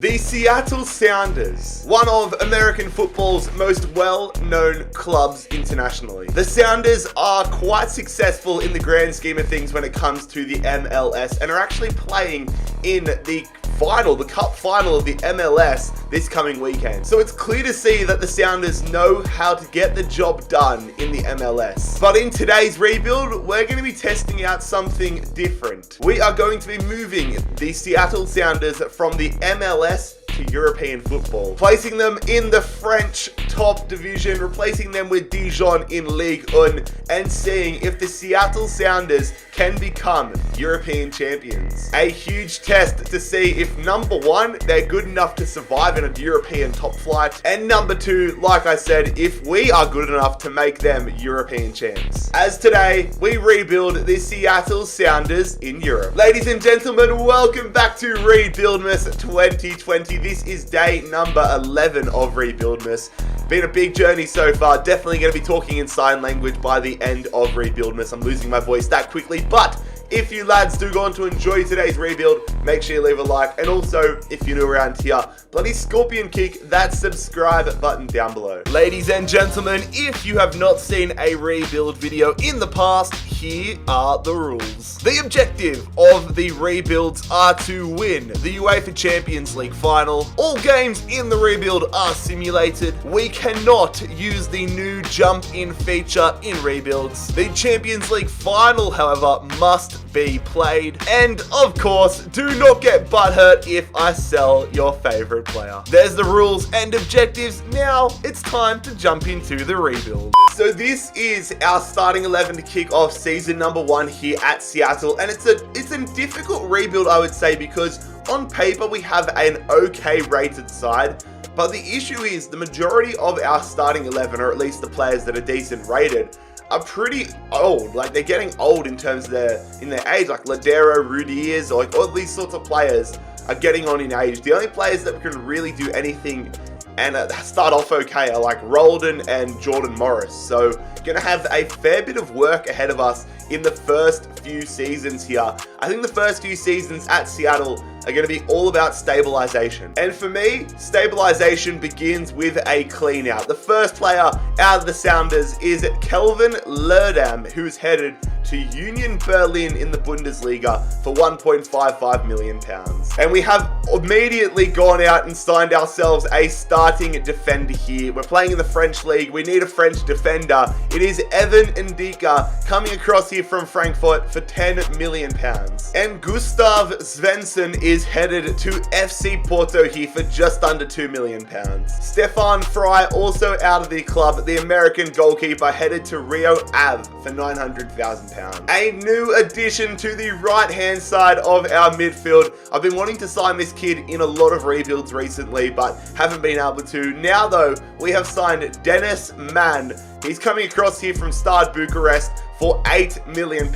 The Seattle Sounders, one of American football's most well-known clubs internationally. The Sounders are quite successful in the grand scheme of things when it comes to the MLS and are actually playing in the cup final of the MLS this coming weekend. So it's clear to see that the Sounders know how to get the job done in the MLS. But in today's rebuild, we're going to be testing out something different. We are going to be moving the Seattle Sounders from the MLS to European football, placing them in the French top division, replacing them with Dijon in Ligue 1, and seeing if the Seattle Sounders can become European champions. A huge test to see if number one, they're good enough to survive in a European top flight, and number two, like I said, if we are good enough to make them European champs. As today, we rebuild the Seattle Sounders in Europe. Ladies and gentlemen, welcome back to Rebuildmas 2020. This is day number 11 of Rebuildmas. Been a big journey so far. Definitely going to be talking in sign language by the end of Rebuildmas. I'm losing my voice that quickly, but if you lads do go on to enjoy today's rebuild, make sure you leave a like. And also, if you're new around here, bloody scorpion kick that subscribe button down below. Ladies and gentlemen, if you have not seen a rebuild video in the past, here are the rules. The objective of the rebuilds are to win the UEFA Champions League final. All games in the rebuild are simulated. We cannot use the new jump in feature in rebuilds. The Champions League final, however, must be played. And of course, do not get butthurt if I sell your favorite player. There's the rules and objectives. Now it's time to jump into the rebuild. So this is our starting 11 to kick off season number 1 here at Seattle, and it's a difficult rebuild, I would say, because on paper we have an okay rated side, but the issue is the majority of our starting 11, or at least the players that are decent rated, are pretty old. Like, they're getting old in terms of their age. Like Ladero, Rudiers, like all these sorts of players are getting on in age. The only players that can really do anything and start off okay are like Roldan and Jordan Morris. So gonna have a fair bit of work ahead of us in the first few seasons here. I think the first few seasons at Seattle are going to be all about stabilization. And for me, stabilization begins with a clean out. The first player out of the Sounders is Kelvin Lerdam, who's headed to Union Berlin in the Bundesliga for £1.55 million. And we have immediately gone out and signed ourselves a starting defender here. We're playing in the French league. We need a French defender. It is Evan Ndika coming across here from Frankfurt for £10 million. And Gustav Svensson is headed to FC Porto here for just under £2 million. Stefan Fry, also out of the club, the American goalkeeper, headed to Rio Ave for £900,000. A new addition to the right-hand side of our midfield. I've been wanting to sign this kid in a lot of rebuilds recently, but haven't been able to. Now, though, we have signed Dennis Mann. He's coming across here from Stade Bucharest for £8 million.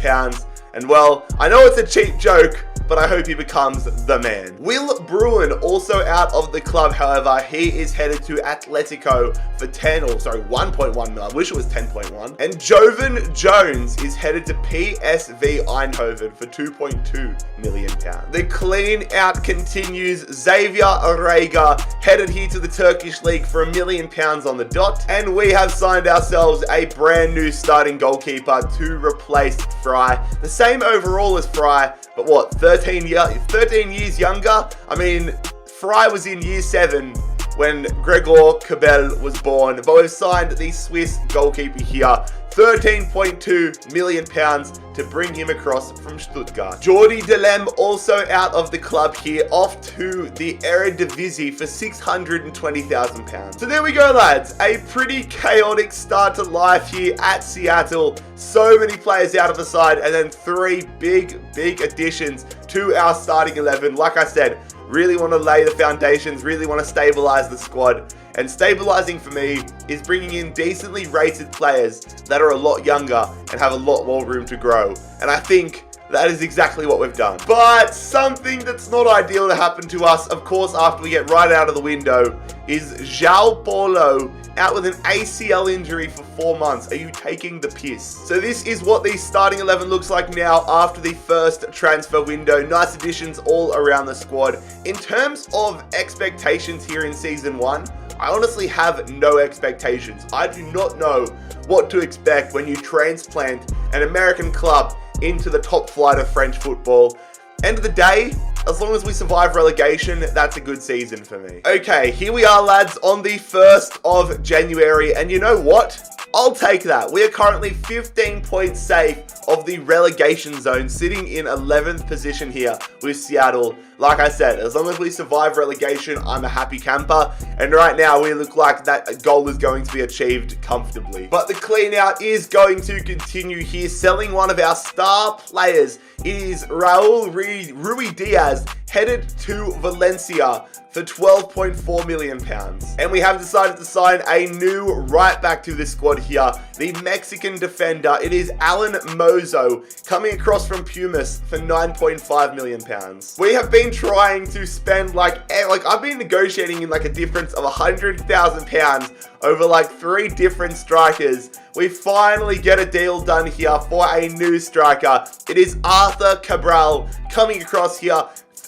And well, I know it's a cheap joke, but I hope he becomes the man. Will Bruin, also out of the club, however, he is headed to Atletico for 1.1 million. I wish it was 10.1. And Jovan Jones is headed to PSV Eindhoven for £2.2 million. The clean out continues. Xavier Orega headed here to the Turkish league for £1 million on the dot. And we have signed ourselves a brand new starting goalkeeper to replace Fry. The same overall as Fry, but what, 13 years younger? I mean, Fry was in year 7 when Gregor Kobel was born, but we've signed the Swiss goalkeeper here, £13.2 million to bring him across from Stuttgart. Jordi Delem, also out of the club here, off to the Eredivisie for £620,000. So there we go, lads. A pretty chaotic start to life here at Seattle. So many players out of the side, and then 3 big additions to our starting 11. Like I said, really want to lay the foundations, really want to stabilize the squad. And stabilizing for me is bringing in decently rated players that are a lot younger and have a lot more room to grow. And I think that is exactly what we've done. But something that's not ideal to happen to us, of course, after we get right out of the window, is João Paulo out with an ACL injury for 4 months. Are you taking the piss? So this is what the starting 11 looks like now after the first transfer window. Nice additions all around the squad. In terms of expectations here in Season 1, I honestly have no expectations. I do not know what to expect when you transplant an American club into the top flight of French football. End of the day, as long as we survive relegation, that's a good season for me. Okay, here we are, lads, on the 1st of January, and you know what? I'll take that. We are currently 15 points safe of the relegation zone, sitting in 11th position here with Seattle. Like I said, as long as we survive relegation, I'm a happy camper. And right now, we look like that goal is going to be achieved comfortably. But the clean out is going to continue here, selling one of our star players. It is Raul Rui Diaz, headed to Valencia for £12.4 million. And we have decided to sign a new right back to the squad here, the Mexican defender. It is Alan Mozo, coming across from Pumas for £9.5 million. We have been trying to spend I've been negotiating in like a difference of £100,000 over like 3 different strikers. We finally get a deal done here for a new striker. It is Arthur Cabral coming across here,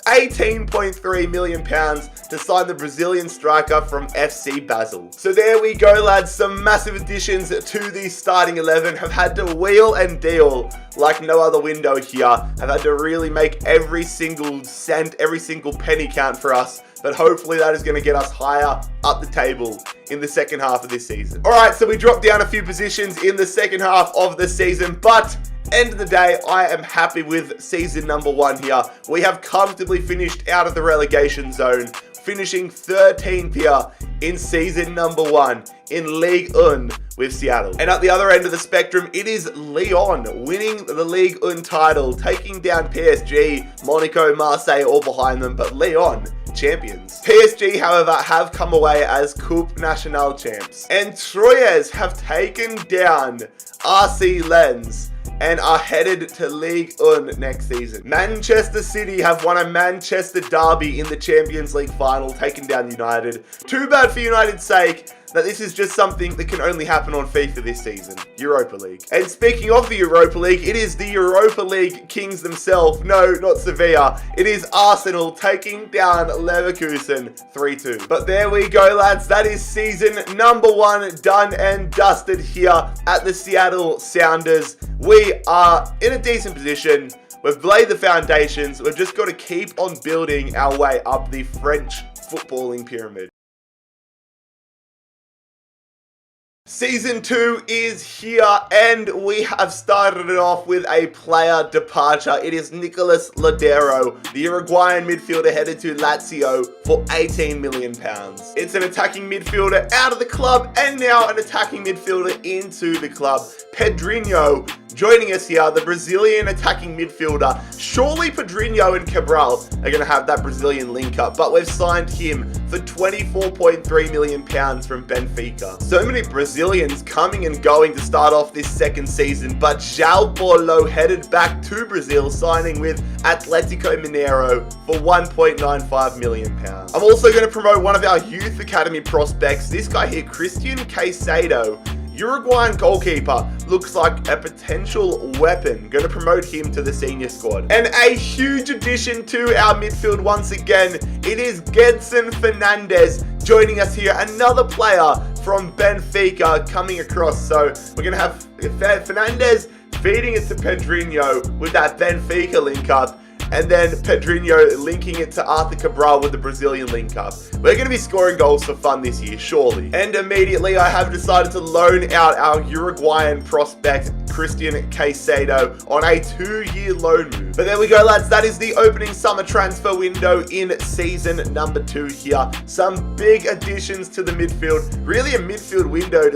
£18.3 million to sign the Brazilian striker from FC Basel. So there we go, lads. Some massive additions to the starting 11. Have had to wheel and deal like no other window here. Have had to really make every single cent, every single penny count for us. But hopefully that is going to get us higher up the table in the second half of this season. All right, so we dropped down a few positions in the second half of the season, but end of the day, I am happy with season number 1 here. We have comfortably finished out of the relegation zone, finishing 13th here in season number 1 in Ligue 1 with Seattle. And at the other end of the spectrum, it is Lyon winning the Ligue 1 title, taking down PSG, Monaco, Marseille all behind them, but Lyon champions. PSG, however, have come away as Coupe Nationale champs. And Troyes have taken down RC Lens and are headed to Ligue 1 next season. Manchester City have won a Manchester derby in the Champions League final, taking down United. Too bad for United's sake that this is just something that can only happen on FIFA this season. Europa League. And speaking of the Europa League, it is the Europa League kings themselves. No, not Sevilla. It is Arsenal taking down Leverkusen 3-2. But there we go, lads. That is season number 1 done and dusted here at the Seattle Sounders. We are in a decent position. We've laid the foundations. We've just got to keep on building our way up the French footballing pyramid. Season 2 is here, and we have started it off with a player departure. It is Nicolas Ladero, the Uruguayan midfielder, headed to Lazio for £18 million. It's an attacking midfielder out of the club, and now an attacking midfielder into the club. Pedrinho joining us here, the Brazilian attacking midfielder. Surely Pedrinho and Cabral are going to have that Brazilian link up, but we've signed him for £24.3 million from Benfica. So many Brazilians coming and going to start off this second season, but João Paulo headed back to Brazil, signing with Atlético Mineiro for £1.95 million. I'm also going to promote one of our youth academy prospects, this guy here, Christian Caicedo. Uruguayan goalkeeper, looks like a potential weapon. Going to promote him to the senior squad. And a huge addition to our midfield once again. It is Gedson Fernandez joining us here. Another player from Benfica coming across. So we're going to have Fernandez feeding it to Pedrinho with that Benfica link up. And then Pedrinho linking it to Arthur Cabral with the Brazilian link-up. We're going to be scoring goals for fun this year, surely. And immediately I have decided to loan out our Uruguayan prospect, Christian Caicedo, on a 2-year loan move. But there we go, lads. That is the opening summer transfer window in season number 2 here. Some big additions to the midfield. Really a midfield window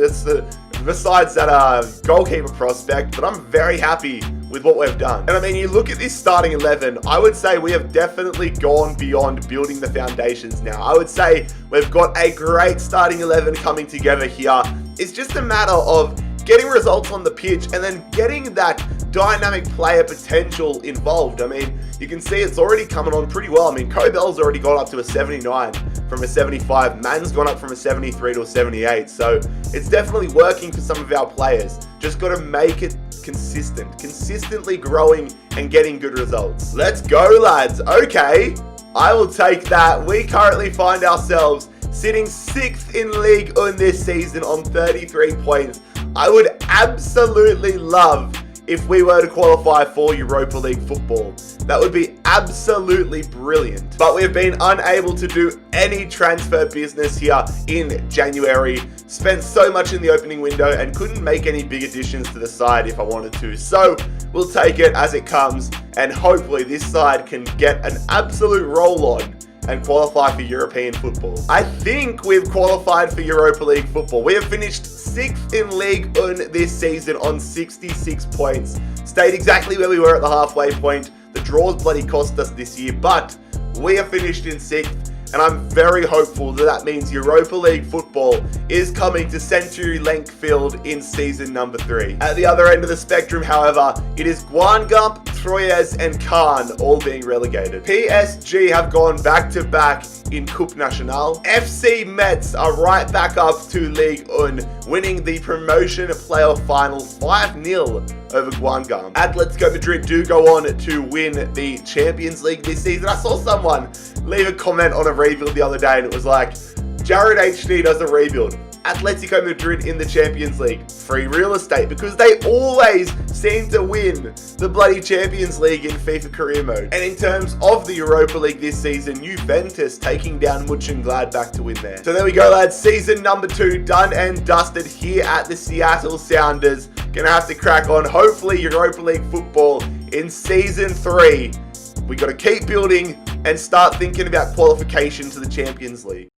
besides that goalkeeper prospect. But I'm very happy with what we've done. And I mean, you look at this starting 11, I would say we have definitely gone beyond building the foundations now. I would say we've got a great starting 11 coming together here. It's just a matter of getting results on the pitch and then getting that dynamic player potential involved. I mean, you can see it's already coming on pretty well. I mean, Cobell's already gone up to a 79 from a 75. Man's gone up from a 73 to a 78. So it's definitely working for some of our players. Just got to make it consistently growing and getting good results. Let's go, lads. Okay, I will take that. We currently find ourselves sitting 6th in League One this season on 33 points. I would absolutely love if we were to qualify for Europa League football. That would be absolutely brilliant. But we've been unable to do any transfer business here in January. Spent so much in the opening window and couldn't make any big additions to the side if I wanted to. So we'll take it as it comes, and hopefully this side can get an absolute roll on and qualify for European football. I think we've qualified for Europa League football. We have finished 6th in League One this season on 66 points. Stayed exactly where we were at the halfway point. The draws bloody cost us this year, but we have finished in 6th. And I'm very hopeful that that means Europa League football is coming to Century Link Field in season number 3. At the other end of the spectrum, however, it is Guingamp, Troyes and Caen all being relegated. PSG have gone back-to-back in Coupe Nationale. FC Metz are right back up to League One, winning the promotion playoff final 5-0 over Guingamp. Atletico Madrid do go on to win the Champions League this season. I saw someone leave a comment on a rebuild the other day and it was like, Jared HD does a rebuild. Atletico Madrid in the Champions League. Free real estate, because they always seem to win the bloody Champions League in FIFA career mode. And in terms of the Europa League this season, Juventus taking down Mönchengladbach to win there. So there we go, lads. Season number 2 done and dusted here at the Seattle Sounders. Gonna have to crack on, hopefully, Europa League football in season 3. We got to keep building and start thinking about qualification to the Champions League.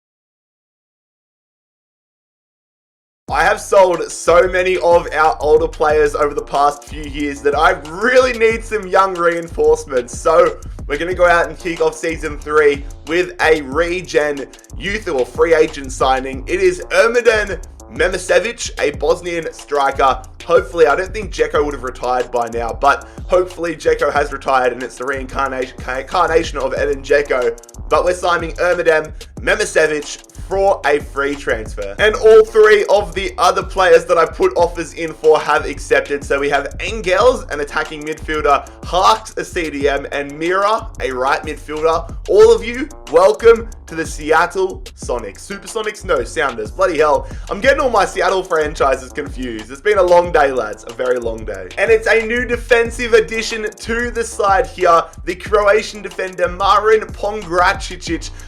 I have sold so many of our older players over the past few years that I really need some young reinforcements. So we're going to go out and kick off season 3 with a regen youth or free agent signing. It is Ermedin Memisevic, a Bosnian striker. Hopefully, I don't think Dzeko would have retired by now, but hopefully Dzeko has retired and it's the reincarnation of Edin Dzeko. But we're signing Ermedin Memisevic for a free transfer. And all 3 of the other players that I put offers in for have accepted. So we have Engels, an attacking midfielder, Harks, a CDM, and Mira, a right midfielder. All of you, welcome to the Seattle Sonics. Supersonics? No, Sounders. Bloody hell. I'm getting all my Seattle franchises confused. It's been a long day, lads. A very long day. And it's a new defensive addition to the side here. The Croatian defender, Marin Pongracic.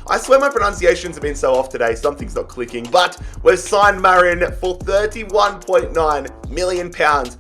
I swear my pronunciations have been so off today. Something's not clicking. But we've signed Marin for £31.9 million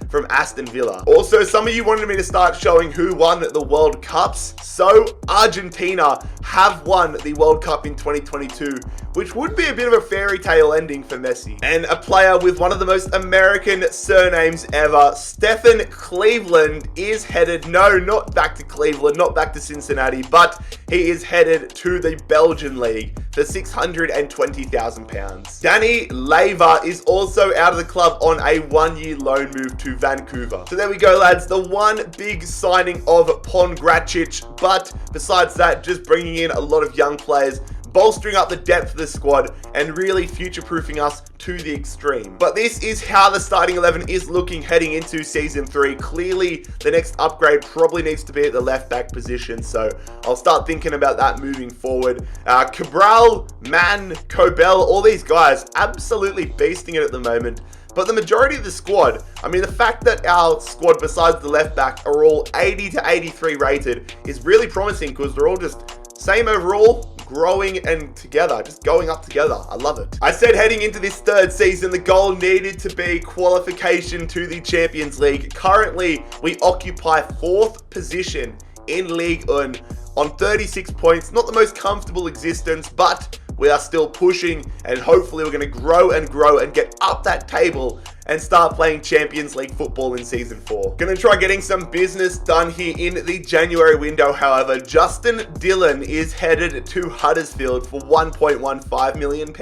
from Aston Villa. Also, some of you wanted me to start showing who won the World Cups. So, Argentina have won the World Cup in 2022, which would be a bit of a fairy tale ending for Messi. And a player with one of the most American surnames ever, Stephen Cleveland, is headed, no, not back to Cleveland, not back to Cincinnati, but he is headed to the Belgian League for £620,000. Danny Leva is also out of the club on a 1-year loan move to Vancouver. So there we go, lads. The one big signing of Pongracic, but besides that, just bringing in a lot of young players, bolstering up the depth of the squad and really future-proofing us to the extreme. But this is how the starting 11 is looking heading into season 3. Clearly, the next upgrade probably needs to be at the left-back position, so I'll start thinking about that moving forward. Cabral, Mann, Cobell, all these guys absolutely beasting it at the moment. But the majority of the squad, I mean, the fact that our squad, besides the left back, are all 80 to 83 rated is really promising, because they're all just same overall, growing and together, just going up together. I love it. I said heading into this 3rd season, the goal needed to be qualification to the Champions League. Currently, we occupy 4th position in League One on 36 points. Not the most comfortable existence, but we are still pushing, and hopefully we're going to grow and get up that table and start playing Champions League football in Season 4. Gonna try getting some business done here in the January window, however. Justin Dillon is headed to Huddersfield for £1.15 million.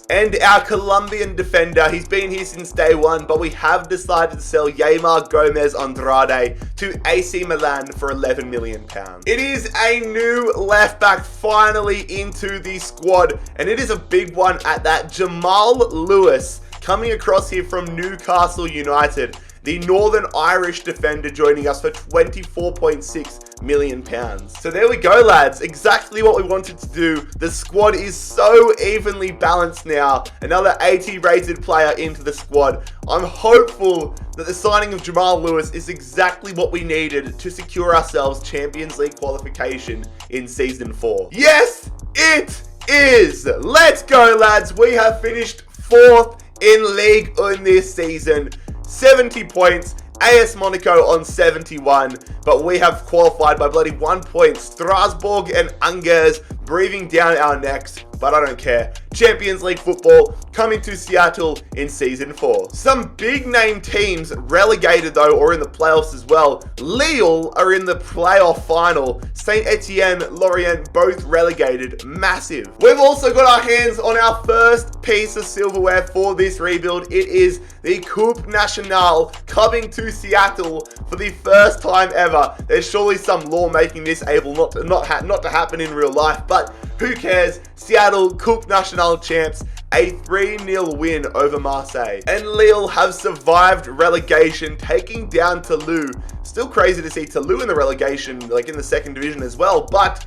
And our Colombian defender, he's been here since day one, but we have decided to sell Yeimar Gomez Andrade to AC Milan for £11 million. It is a new left back finally into the squad, and it is a big one at that. Jamal Lewis coming across here from Newcastle United, the Northern Irish defender, joining us for £24.6 million. So there we go, lads. Exactly what we wanted to do. The squad is so evenly balanced now. Another 80 rated player into the squad. I'm hopeful that the signing of Jamal Lewis is exactly what we needed to secure ourselves Champions League qualification in Season 4. Yes, it is. Let's go, lads. We have finished 4th in League in this season. 70 points. AS Monaco on 71, but we have qualified by bloody 1 point. Strasbourg and Angers breathing down our necks, but I don't care. Champions League football coming to Seattle in Season 4. Some big name teams relegated though, or in the playoffs as well. Lille are in the playoff final. Saint Etienne, Lorient, both relegated. Massive. We've also got our hands on our first piece of silverware for this rebuild. It is the Coupe Nationale coming to Seattle for the first time ever. There's surely some law making this able not to happen in real life, but who cares? Seattle Coupe Nationale champs, a 3-0 win over Marseille. And Lille have survived relegation, taking down Toulouse. Still crazy to see Toulouse in the relegation, like in the second division as well, but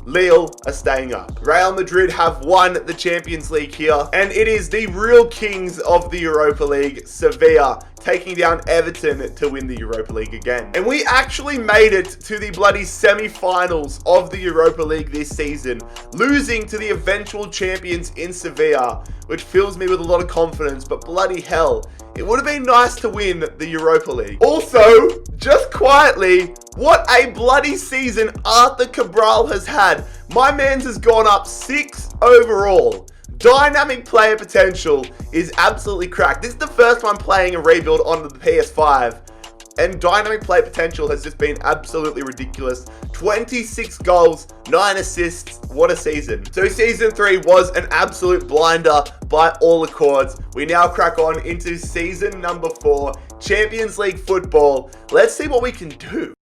Lille are staying up. Real Madrid have won the Champions League here, and it is the real kings of the Europa League, Sevilla, taking down Everton to win the Europa League again. And we actually made it to the bloody semi-finals of the Europa League this season, losing to the eventual champions in Sevilla, which fills me with a lot of confidence, but bloody hell, it would have been nice to win the Europa League. Also, just quietly, what a bloody season Arthur Cabral has had. My man's has gone up 6 overall. Dynamic player potential is absolutely cracked. This is the first time playing a rebuild on the PS5. And dynamic player potential has just been absolutely ridiculous. 26 goals, 9 assists. What a season. So Season 3 was an absolute blinder by all accords. We now crack on into Season number 4, Champions League football. Let's see what we can do.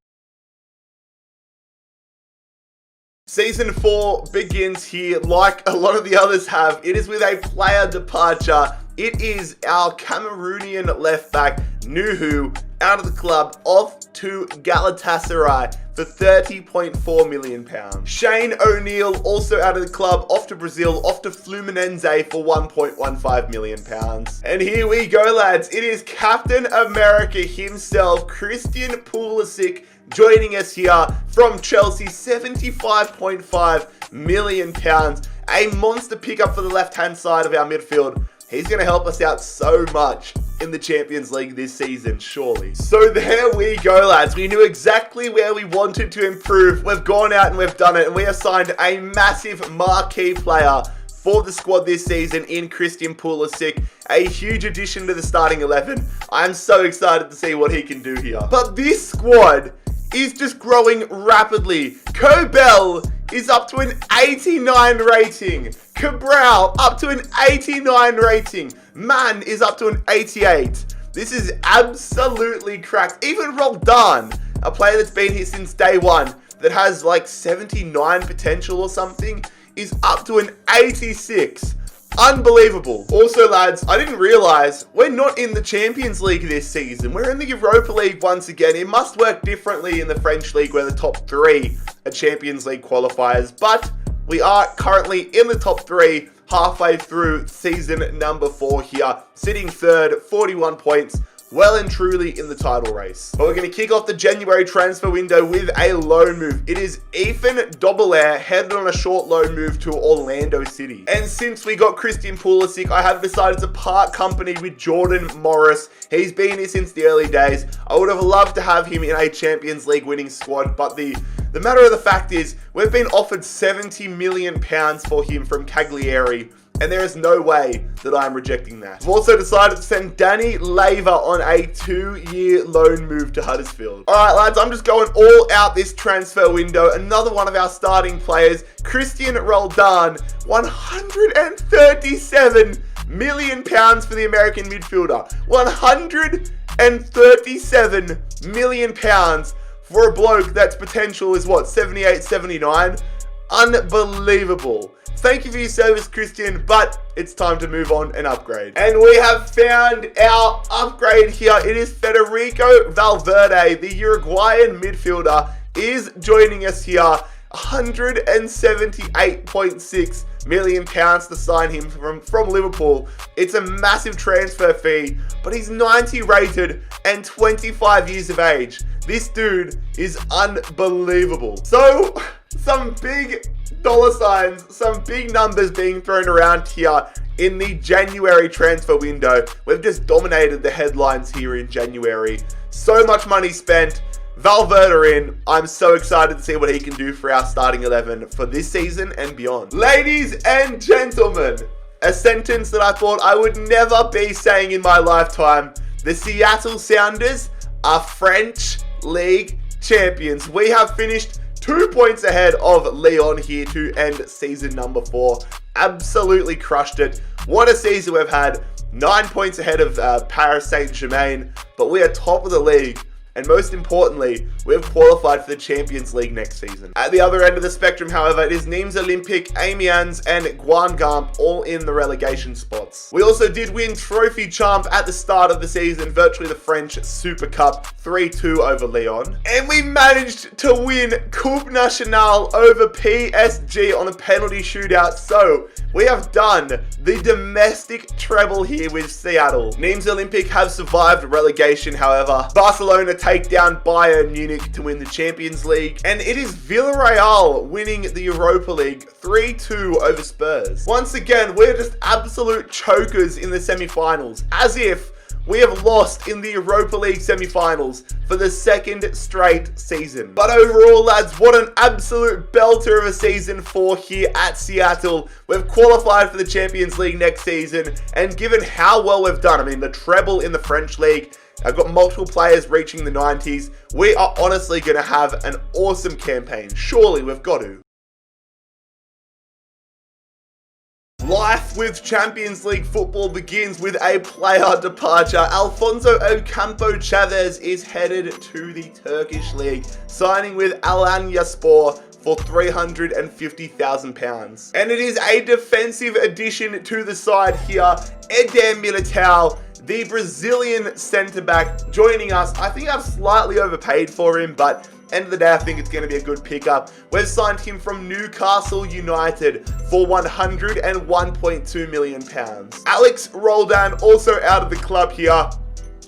Season 4 begins here like a lot of the others have. It is with a player departure. It is our Cameroonian left back, Nuhu, out of the club, off to Galatasaray for £30.4 million. Shane O'Neill, also out of the club, off to Brazil, off to Fluminense for £1.15 million. And here we go, lads. It is Captain America himself, Christian Pulisic, joining us here from Chelsea, £75.5 million. A monster pickup for the left-hand side of our midfield. He's going to help us out so much in the Champions League this season, surely. So there we go, lads. We knew exactly where we wanted to improve. We've gone out and we've done it, and we have signed a massive marquee player for the squad this season in Christian Pulisic. A huge addition to the starting 11. I'm so excited to see what he can do here. But this squad is just growing rapidly. Kobel is up to an 89 rating. Cabral up to an 89 rating. Man is up to an 88. This is absolutely cracked. Even Roldan, a player that's been here since day one, that has like 79 potential or something, is up to an 86. Unbelievable. Also, lads, I didn't realize we're not in the Champions League this season. We're in the Europa League once again. It must work differently in the French League, where the top 3 are Champions League qualifiers, but we are currently in the top 3 halfway through season number 4 here, sitting 3rd, 41 points, well and truly in the title race. But we're going to kick off the January transfer window with a loan move. It is Ethan Dobelair headed on a short loan move to Orlando City. And since we got Christian Pulisic, I have decided to part company with Jordan Morris. He's been here since the early days. I would have loved to have him in a Champions League winning squad, but the matter of the fact is, we've been offered £70 million for him from Cagliari. And there is no way that I'm rejecting that. I've also decided to send Danny Laver on a 2-year loan move to Huddersfield. Alright lads, I'm just going all out this transfer window. Another one of our starting players, Christian Roldan, £137 million for the American midfielder. £137 million for a bloke that's potential is what, 78, 79? Unbelievable. Thank you for your service, Christian, but it's time to move on and upgrade. And we have found our upgrade here. It is Federico Valverde, the Uruguayan midfielder, is joining us here. £178.6 million to sign him from Liverpool. It's a massive transfer fee, but he's 90 rated and 25 years of age. This dude is unbelievable. So, some big dollar signs, some big numbers being thrown around here in the January transfer window. We've just dominated the headlines here in January. So much money spent. Valverde in. I'm so excited to see what he can do for our starting 11 for this season and beyond. Ladies and gentlemen, a sentence that I thought I would never be saying in my lifetime. The Seattle Sounders are French League champions. We have finished 2 points ahead of Lyon here to end season number 4. Absolutely crushed it. What a season we've had. 9 points ahead of Paris Saint-Germain, but we are top of the league. And most importantly, we've qualified for the Champions League next season. At the other end of the spectrum, however, it is Nîmes Olympique, Amiens, and Guingamp all in the relegation spots. We also did win Trophy Champ at the start of the season, virtually the French Super Cup, 3-2 over Lyon. And we managed to win Coupe Nationale over PSG on a penalty shootout. So, we have done the domestic treble here with Seattle. Nîmes Olympique have survived relegation, however. Barcelona take down Bayern Munich to win the Champions League. And it is Villarreal winning the Europa League 3-2 over Spurs. Once again, we're just absolute chokers in the semi-finals. As if we have lost in the Europa League semi-finals for the second straight season. But overall, lads, what an absolute belter of a season 4 here at Seattle. We've qualified for the Champions League next season, and given how well we've done, I mean, the treble in the French League, I've got multiple players reaching the 90s. We are honestly going to have an awesome campaign. Surely we've got to. Life with Champions League football begins with a player departure. Alfonso Ocampo Chavez is headed to the Turkish league, signing with Alanyaspor for £350,000. And it is a defensive addition to the side here. Eder Militao, the Brazilian centre-back, joining us. I think I've slightly overpaid for him, but end of the day, I think it's going to be a good pickup. We've signed him from Newcastle United for £101.2 million. Alex Roldan, also out of the club here,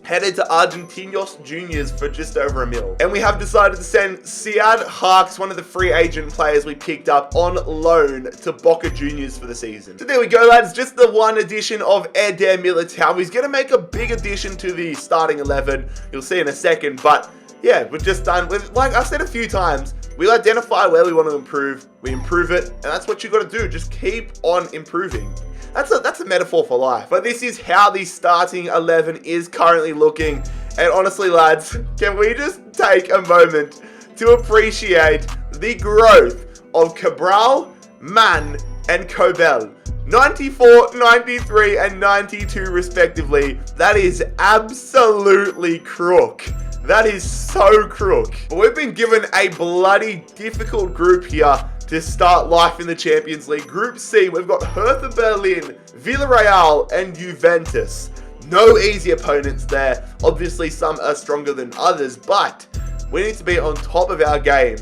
headed to Argentinos Juniors for just over £1 million. And we have decided to send Siad Harks, one of the free agent players we picked up, on loan to Boca Juniors for the season. So there we go, lads. Just the one addition of Eder Militao. He's going to make a big addition to the starting 11. You'll see in a second. But yeah, we've just done, like I've said a few times, we identify where we want to improve. We improve it. And that's what you got to do. Just keep on improving. That's a metaphor for life. But this is how the starting 11 is currently looking. And honestly, lads, can we just take a moment to appreciate the growth of Cabral, Mann, and Kobel. 94, 93, and 92 respectively. That is absolutely crook. That is so crook. But we've been given a bloody difficult group here to start life in the Champions League. Group C, we've got Hertha Berlin, Villarreal, and Juventus. No easy opponents there. Obviously, some are stronger than others, but we need to be on top of our game.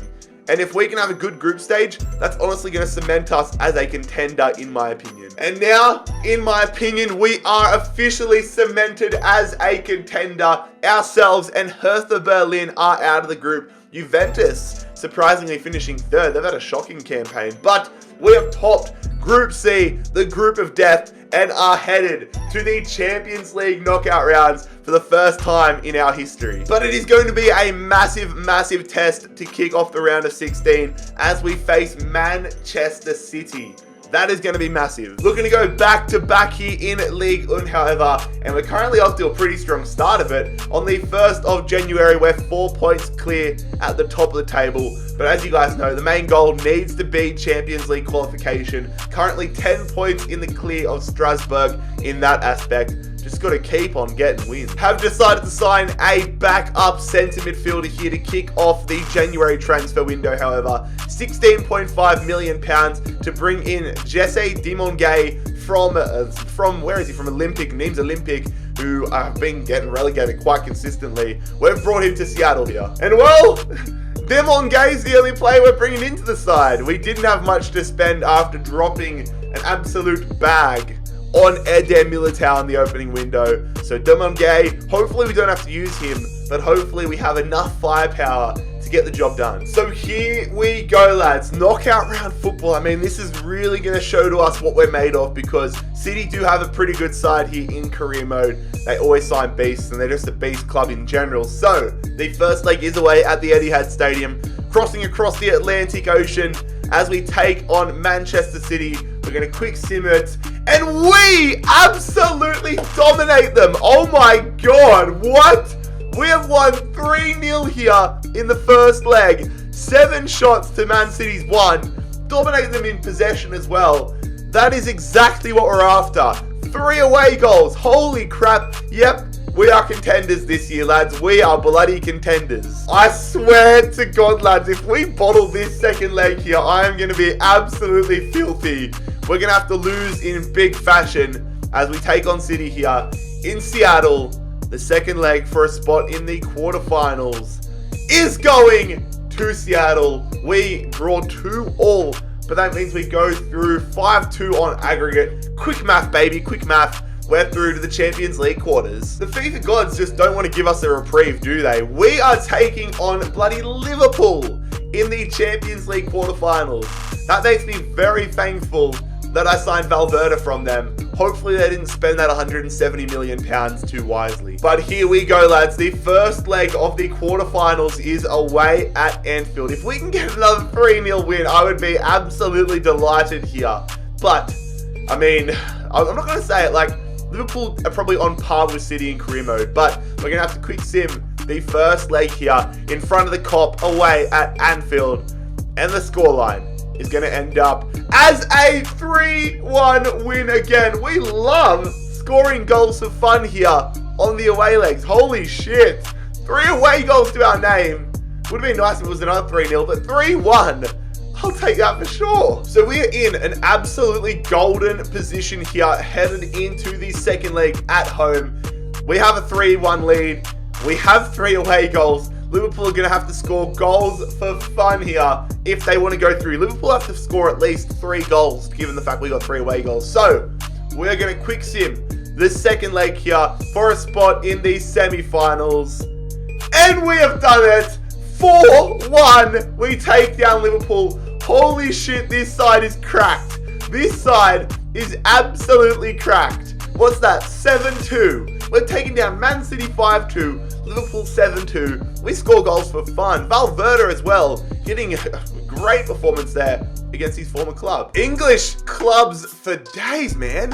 And if we can have a good group stage, that's honestly going to cement us as a contender, in my opinion. And now, in my opinion, we are officially cemented as a contender. Ourselves and Hertha Berlin are out of the group. Juventus, surprisingly finishing third. They've had a shocking campaign. But we have topped Group C, the group of death, and are headed to the Champions League knockout rounds for the first time in our history. But it is going to be a massive, massive test to kick off the round of 16 as we face Manchester City. That is going to be massive. Looking to go back to back here in League 1, however, and we're currently off to a pretty strong start of it. On the 1st of January, we're 4 points clear at the top of the table. But as you guys know, the main goal needs to be Champions League qualification. Currently 10 points in the clear of Strasbourg in that aspect. Just got to keep on getting wins. Have decided to sign a backup centre midfielder here to kick off the January transfer window, however. £16.5 million to bring in Jesse Dimongay from where is he? From Olympic, Nîmes Olympic, who have been getting relegated quite consistently. We've brought him to Seattle here. And well, Dimongay is the only player we're bringing into the side. We didn't have much to spend after dropping an absolute bag on Eder Militao in the opening window. So Dimongay, hopefully we don't have to use him, but hopefully we have enough firepower to get the job done. So here we go, lads. Knockout round football. I mean, this is really going to show to us what we're made of, because City do have a pretty good side here in career mode. They always sign beasts, and they're just a beast club in general. So the first leg is away at the Etihad Stadium, crossing across the Atlantic Ocean as we take on Manchester City. We're going to quick sim it, and we absolutely dominate them. Oh my god, what? We have won 3-0 here in the first leg. 7 shots to Man City's 1. Dominate them in possession as well. That is exactly what we're after. 3 away goals. Holy crap. Yep, we are contenders this year, lads. We are bloody contenders. I swear to God, lads, if we bottle this second leg here, I am going to be absolutely filthy. We're going to have to lose in big fashion as we take on City here in Seattle. The second leg for a spot in the quarterfinals is going to Seattle. We draw 2-2, but that means we go through 5-2 on aggregate. Quick math, baby, quick math. We're through to the Champions League quarters. The FIFA gods just don't want to give us a reprieve, do they? We are taking on bloody Liverpool in the Champions League quarterfinals. That makes me very thankful that I signed Valverde from them. Hopefully they didn't spend that £170 million too wisely. But here we go, lads. The first leg of the quarterfinals is away at Anfield. If we can get another 3-0 win, I would be absolutely delighted here. But, I mean, I'm not going to say it, like, Liverpool are probably on par with City in career mode, but we're going to have to quick sim the first leg here in front of the Cop away at Anfield. And the scoreline is going to end up as a 3-1 win again. We love scoring goals for fun here on the away legs. Holy shit. 3 away goals to our name. Would have been nice if it was another 3-0, but 3-1. I'll take that for sure. So we are in an absolutely golden position here, headed into the second leg at home. We have a 3-1 lead. We have 3 away goals. Liverpool are going to have to score goals for fun here if they want to go through. Liverpool have to score at least 3 goals, given the fact we got 3 away goals. So, we're going to quick sim the second leg here for a spot in the semi-finals. And we have done it! 4-1! We take down Liverpool. Holy shit, this side is cracked. This side is absolutely cracked. What's that? 7-2. We're taking down Man City 5-2. Liverpool 7-2. We score goals for fun. Valverde as well, getting a great performance there against his former club. English clubs for days, man.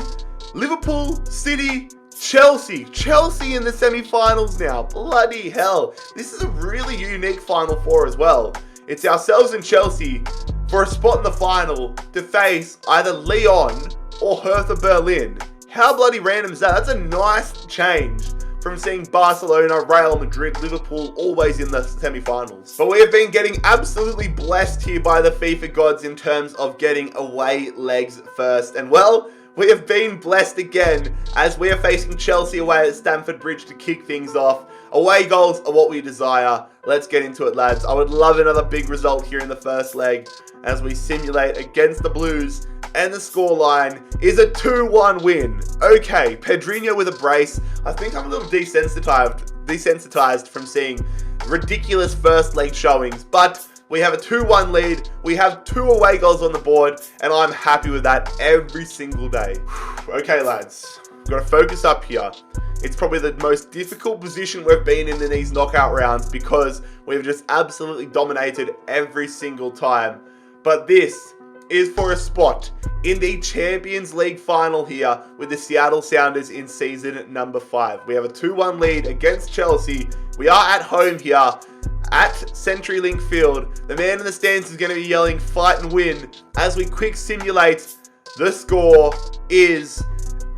Liverpool, City, Chelsea. Chelsea in the semi-finals now. Bloody hell. This is a really unique Final Four as well. It's ourselves and Chelsea for a spot in the final to face either Lyon or Hertha Berlin. How bloody random is that? That's a nice change from seeing Barcelona, Real Madrid, Liverpool always in the semi-finals. But we have been getting absolutely blessed here by the FIFA gods in terms of getting away legs first. And well, we have been blessed again as we are facing Chelsea away at Stamford Bridge to kick things off. Away goals are what we desire. Let's get into it, lads. I would love another big result here in the first leg as we simulate against the Blues. And the scoreline is a 2-1 win. Okay, Pedrinho with a brace. I think I'm a little desensitized from seeing ridiculous first leg showings. But we have a 2-1 lead. We have 2 away goals on the board. And I'm happy with that every single day. Okay, lads. We've got to focus up here. It's probably the most difficult position we've been in these knockout rounds because we've just absolutely dominated every single time. But this is for a spot in the Champions League final here with the Seattle Sounders in season number 5. We have a 2-1 lead against Chelsea. We are at home here at CenturyLink Field. The man in the stands is going to be yelling fight and win as we quick simulate. The score is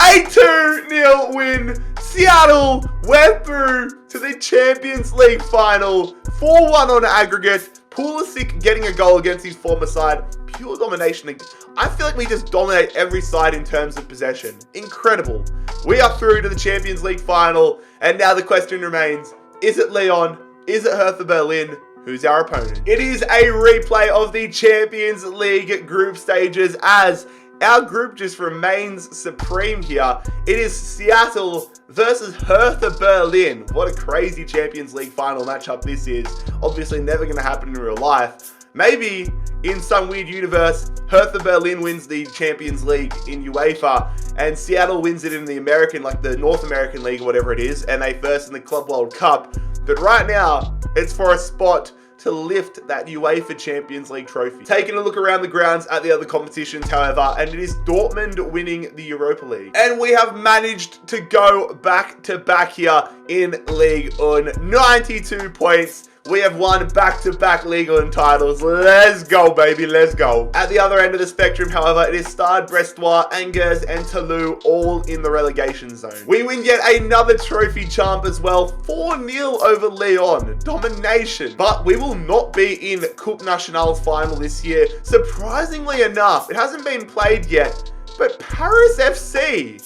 a 2-0 win. Seattle went through to the Champions League final. 4-1 on aggregate. Pulisic getting a goal against his former side. Pure domination. I feel like we just dominate every side in terms of possession. Incredible. We are through to the Champions League final. And now the question remains, is it Lyon? Is it Hertha Berlin? Who's our opponent? It is a replay of the Champions League group stages as our group just remains supreme here. It is Seattle versus Hertha Berlin. What a crazy Champions League final matchup this is. Obviously never going to happen in real life. Maybe in some weird universe, Hertha Berlin wins the Champions League in UEFA and Seattle wins it in the American, like the North American League or whatever it is, and they first in the Club World Cup. But right now, it's for a spot to lift that UEFA Champions League trophy. Taking a look around the grounds at the other competitions, however, and it is Dortmund winning the Europa League. And we have managed to go back to back here in Ligue 1. 92 points. We have won back-to-back Ligue 1 titles. Let's go, baby. Let's go. At the other end of the spectrum, however, it is Stade Brestois, Angers, and Toulouse all in the relegation zone. We win yet another trophy champ as well. 4-0 over Lyon. Domination. But we will not be in Coupe Nationale's final this year. Surprisingly enough, it hasn't been played yet, but Paris FC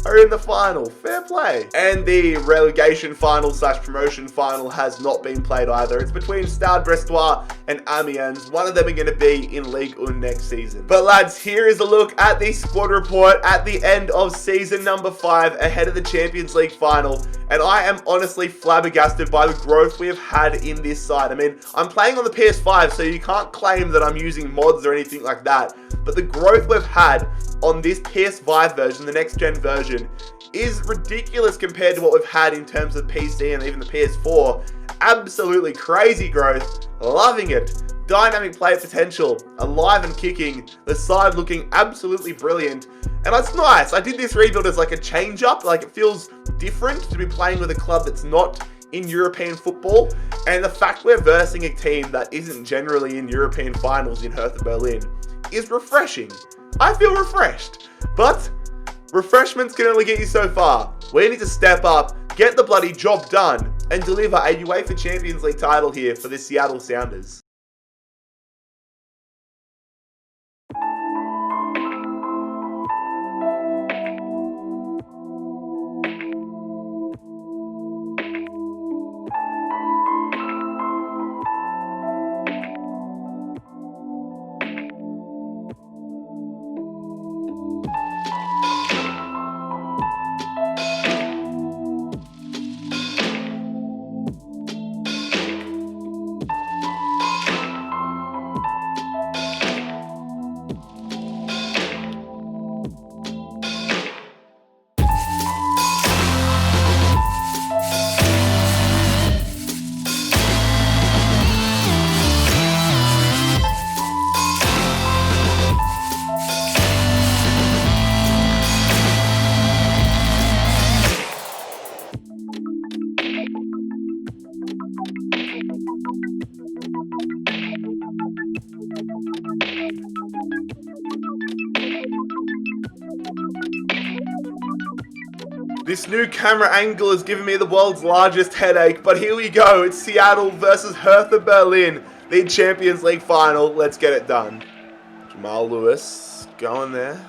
are in the final. Fair play. And the relegation final / promotion final has not been played either. It's between Stade Brestois and Amiens. One of them are going to be in Ligue 1 next season. But lads, here is a look at the squad report at the end of season number 5 ahead of the Champions League final. And I am honestly flabbergasted by the growth we have had in this side. I mean, I'm playing on the PS5, so you can't claim that I'm using mods or anything like that. But the growth we've had on this PS5 version, the next gen version, is ridiculous compared to what we've had in terms of PC and even the PS4. Absolutely crazy growth. Loving it. Dynamic player potential. Alive and kicking. The side looking absolutely brilliant. And it's nice. I did this rebuild as like a change up. Like it feels different to be playing with a club that's not in European football. And the fact we're versing a team that isn't generally in European finals in Hertha Berlin is refreshing. I feel refreshed. But refreshments can only get you so far. We need to step up, get the bloody job done, and deliver a UEFA Champions League title here for the Seattle Sounders. This new camera angle is giving me the world's largest headache, but here we go. It's Seattle versus Hertha Berlin, the Champions League final. Let's get it done. Jamal Lewis going there.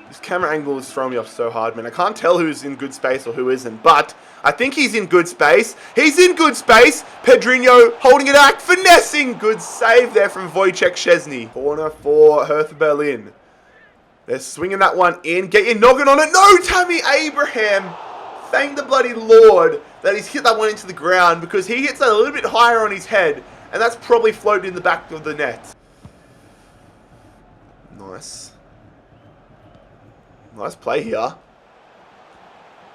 This camera angle is throwing me off so hard, man. I can't tell who's in good space or who isn't, but I think he's in good space. He's in good space. Pedrinho holding it back, finessing. Good save there from Wojciech Szczesny. Corner for Hertha Berlin. They're swinging that one in. Get your noggin on it. No, Tammy Abraham. Thank the bloody Lord that he's hit that one into the ground because he hits that a little bit higher on his head. And that's probably floated in the back of the net. Nice. Nice play here.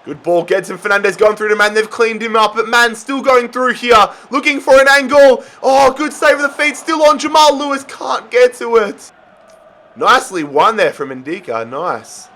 Good ball, Gedson Fernandez going through to Man. They've cleaned him up, but Man still going through here, looking for an angle. Oh, good save of the feet, still on. Jamal Lewis can't get to it. Nicely won there from Ndika, nice.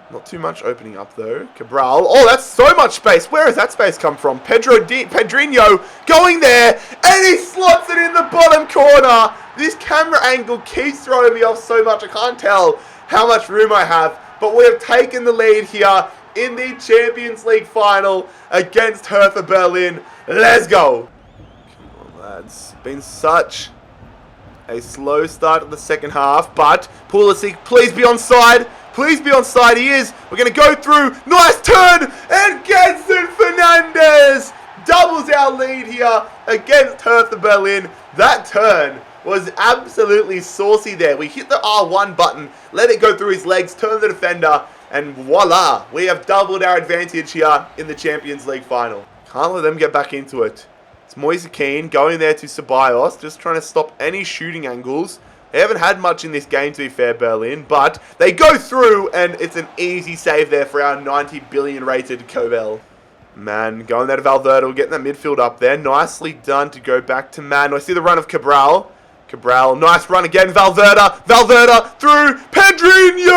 Not too much opening up though. Cabral, oh, that's so much space. Where has that space come from? Pedrinho going there, and he slots it in the bottom corner. This camera angle keeps throwing me off so much, I can't tell how much room I have. But we have taken the lead here in the Champions League final against Hertha Berlin. Let's go. Come on, lads. Been such a slow start of the second half, but Pulisic, please be onside. Please be onside. He is. We're going to go through. Nice turn. And Gedson Fernandez doubles our lead here against Hertha Berlin. That turn was absolutely saucy there. We hit the R1 button, let it go through his legs, turn the defender, and voila, we have doubled our advantage here in the Champions League final. Can't let them get back into it. It's Moise Kean going there to Ceballos, just trying to stop any shooting angles. They haven't had much in this game, to be fair, Berlin, but they go through, and it's an easy save there for our 90 billion rated Kobel. Man, going there to Valverde, getting that midfield up there. Nicely done to go back to Man. I see the run of Cabral. Cabral, nice run again. Valverde through Pedrinho!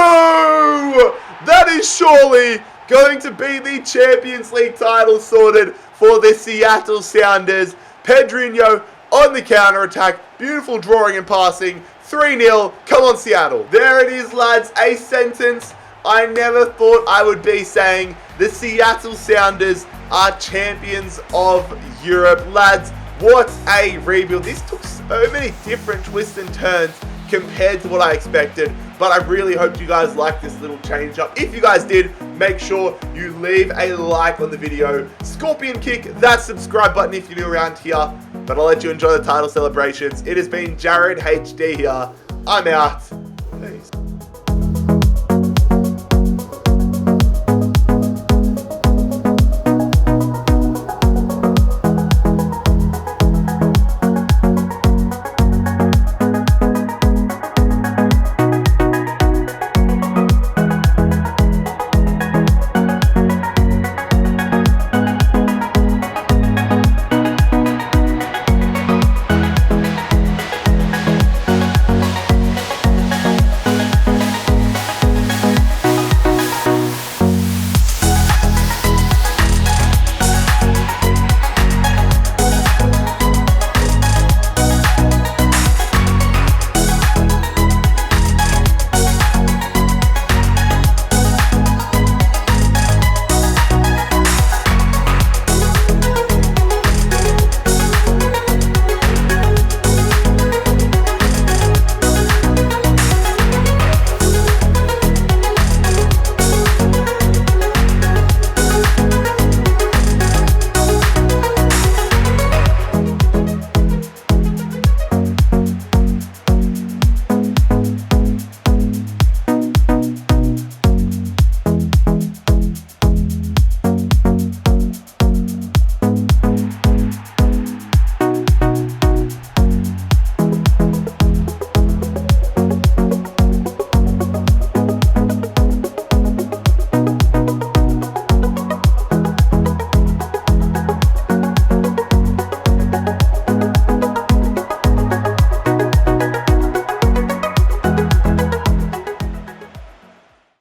That is surely going to be the Champions League title sorted for the Seattle Sounders. Pedrinho on the counter-attack. Beautiful drawing and passing. 3-0. Come on, Seattle. There it is, lads. A sentence I never thought I would be saying. The Seattle Sounders are champions of Europe. Lads, what a rebuild. This took so many different twists and turns compared to what I expected, but I really hope you guys liked this little change up. If you guys did, make sure you leave a like on the video. Scorpion kick that subscribe button if you're new around here, but I'll let you enjoy the title celebrations. It has been Jared HD here. I'm out. Peace.